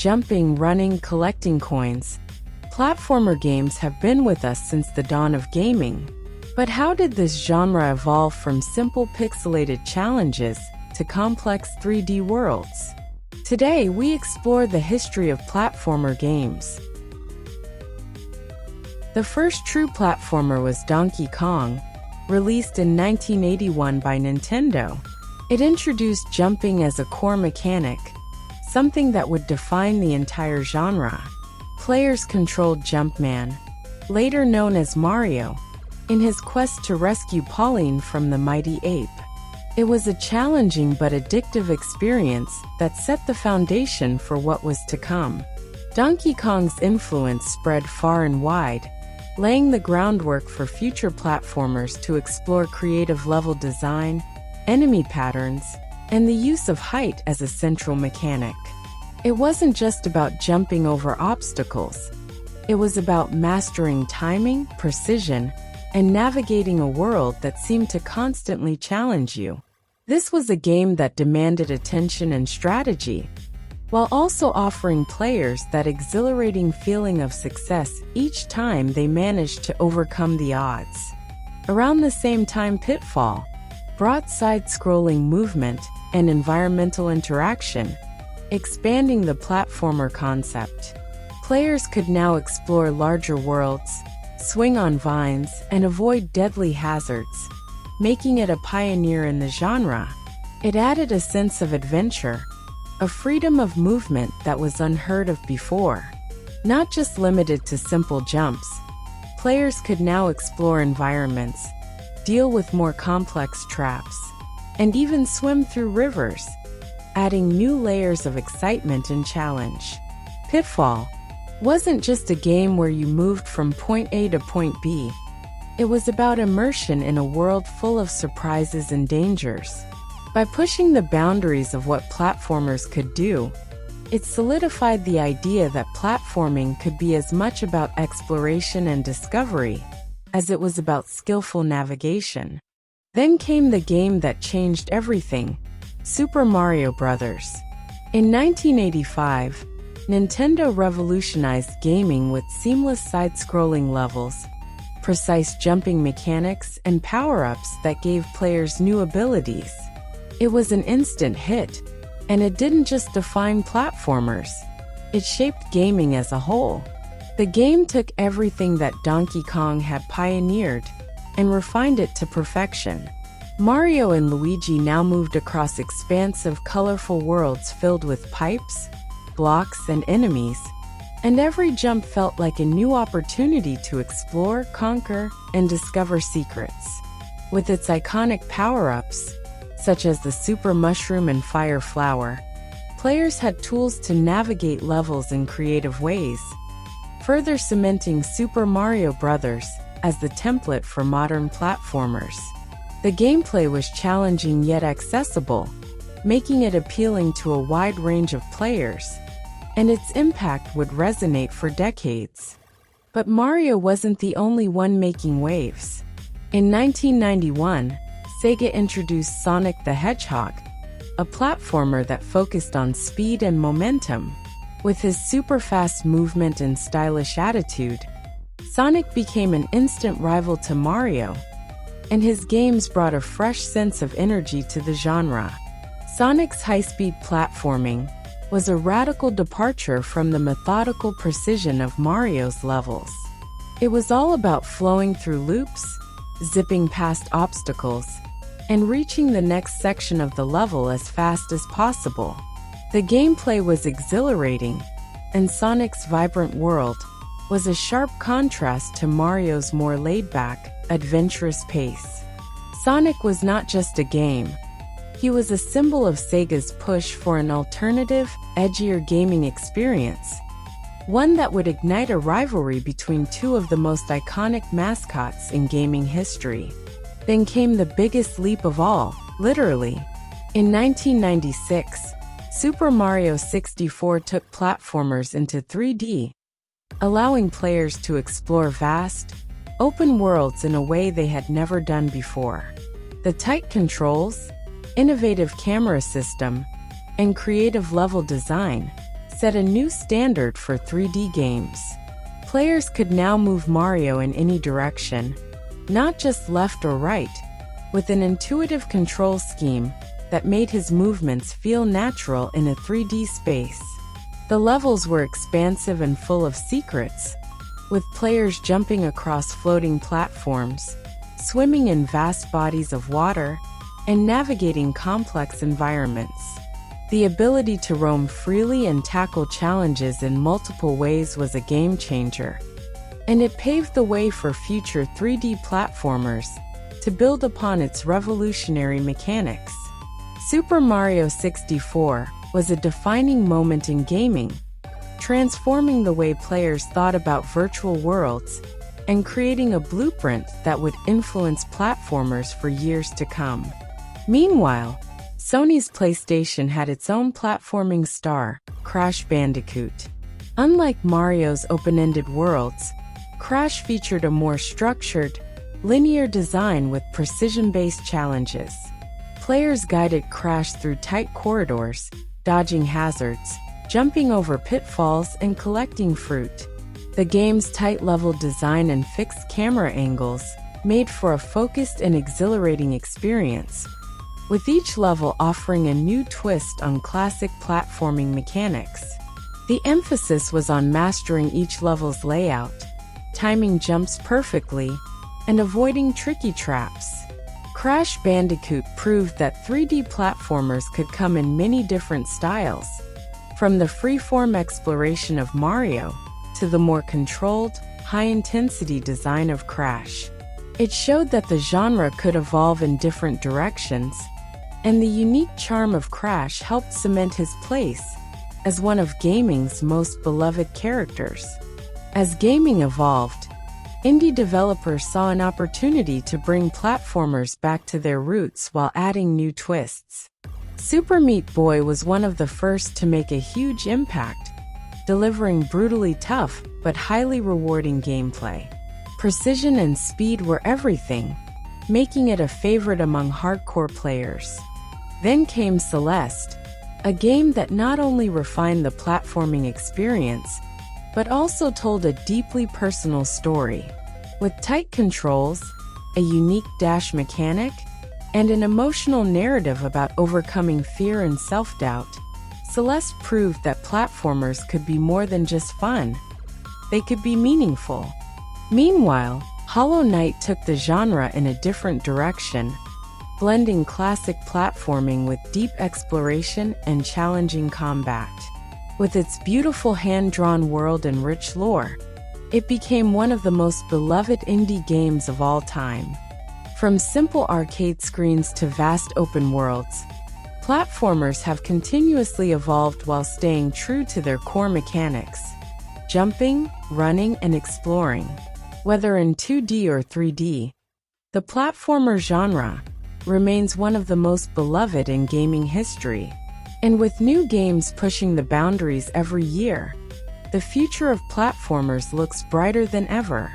jumping, running, collecting coins. Platformer games have been with us since the dawn of gaming. But how did this genre evolve from simple pixelated challenges to complex 3D worlds? Today, we explore the history of platformer games. The first true platformer was Donkey Kong, released in 1981 by Nintendo. It introduced jumping as a core mechanic, something that would define the entire genre. Players controlled Jumpman, later known as Mario, in his quest to rescue Pauline from the mighty ape. It was a challenging but addictive experience that set the foundation for what was to come. Donkey Kong's influence spread far and wide, laying the groundwork for future platformers to explore creative level design, enemy patterns, and the use of height as a central mechanic. It wasn't just about jumping over obstacles. It was about mastering timing, precision, and navigating a world that seemed to constantly challenge you. This was a game that demanded attention and strategy, while also offering players that exhilarating feeling of success each time they managed to overcome the odds. Around the same time, Pitfall brought side-scrolling movement and environmental interaction, expanding the platformer concept. Players could now explore larger worlds, swing on vines, and avoid deadly hazards, making it a pioneer in the genre. It added a sense of adventure, a freedom of movement that was unheard of before. Not just limited to simple jumps, players could now explore environments, deal with more complex traps, and even swim through rivers, adding new layers of excitement and challenge. Pitfall wasn't just a game where you moved from point A to point B. It was about immersion in a world full of surprises and dangers. By pushing the boundaries of what platformers could do, it solidified the idea that platforming could be as much about exploration and discovery as it was about skillful navigation. Then came the game that changed everything, Super Mario Bros. In 1985, Nintendo revolutionized gaming with seamless side-scrolling levels, precise jumping mechanics, and power-ups that gave players new abilities. It was an instant hit, and it didn't just define platformers. It shaped gaming as a whole. The game took everything that Donkey Kong had pioneered and refined it to perfection. Mario and Luigi now moved across expansive, colorful worlds filled with pipes, blocks, and enemies, and every jump felt like a new opportunity to explore, conquer, and discover secrets. With its iconic power-ups, such as the Super Mushroom and Fire Flower, players had tools to navigate levels in creative ways, further cementing Super Mario Bros. As the template for modern platformers. The gameplay was challenging yet accessible, making it appealing to a wide range of players, and its impact would resonate for decades. But Mario wasn't the only one making waves. In 1991, Sega introduced Sonic the Hedgehog, a platformer that focused on speed and momentum. With his super-fast movement and stylish attitude, Sonic became an instant rival to Mario, and his games brought a fresh sense of energy to the genre. Sonic's high-speed platforming was a radical departure from the methodical precision of Mario's levels. It was all about flowing through loops, zipping past obstacles, and reaching the next section of the level as fast as possible. The gameplay was exhilarating, and Sonic's vibrant world was a sharp contrast to Mario's more laid-back, adventurous pace. Sonic was not just a game. He was a symbol of Sega's push for an alternative, edgier gaming experience, one that would ignite a rivalry between two of the most iconic mascots in gaming history. Then came the biggest leap of all, literally. In 1996, Super Mario 64 took platformers into 3D, allowing players to explore vast, open worlds in a way they had never done before. The tight controls, innovative camera system, and creative level design set a new standard for 3D games. Players could now move Mario in any direction, not just left or right, with an intuitive control scheme that made his movements feel natural in a 3D space. The levels were expansive and full of secrets, with players jumping across floating platforms, swimming in vast bodies of water, and navigating complex environments. The ability to roam freely and tackle challenges in multiple ways was a game changer, and it paved the way for future 3D platformers to build upon its revolutionary mechanics. Super Mario 64 was a defining moment in gaming, transforming the way players thought about virtual worlds and creating a blueprint that would influence platformers for years to come. Meanwhile, Sony's PlayStation had its own platforming star, Crash Bandicoot. Unlike Mario's open-ended worlds, Crash featured a more structured, linear design with precision-based challenges. Players guided Crash through tight corridors, dodging hazards, jumping over pitfalls, and collecting fruit. The game's tight level design and fixed camera angles made for a focused and exhilarating experience, with each level offering a new twist on classic platforming mechanics. The emphasis was on mastering each level's layout, timing jumps perfectly, and avoiding tricky traps. Crash Bandicoot proved that 3D platformers could come in many different styles, from the free-form exploration of Mario to the more controlled, high-intensity design of Crash. It showed that the genre could evolve in different directions, and the unique charm of Crash helped cement his place as one of gaming's most beloved characters. As gaming evolved, indie developers saw an opportunity to bring platformers back to their roots while adding new twists. Super Meat Boy was one of the first to make a huge impact, delivering brutally tough but highly rewarding gameplay. Precision and speed were everything, making it a favorite among hardcore players. Then came Celeste, a game that not only refined the platforming experience, but also told a deeply personal story. With tight controls, a unique dash mechanic, and an emotional narrative about overcoming fear and self-doubt, Celeste proved that platformers could be more than just fun. They could be meaningful. Meanwhile, Hollow Knight took the genre in a different direction, blending classic platforming with deep exploration and challenging combat. With its beautiful hand-drawn world and rich lore, it became one of the most beloved indie games of all time. From simple arcade screens to vast open worlds, platformers have continuously evolved while staying true to their core mechanics: jumping, running, and exploring. Whether in 2D or 3D, the platformer genre remains one of the most beloved in gaming history. And with new games pushing the boundaries every year, the future of platformers looks brighter than ever.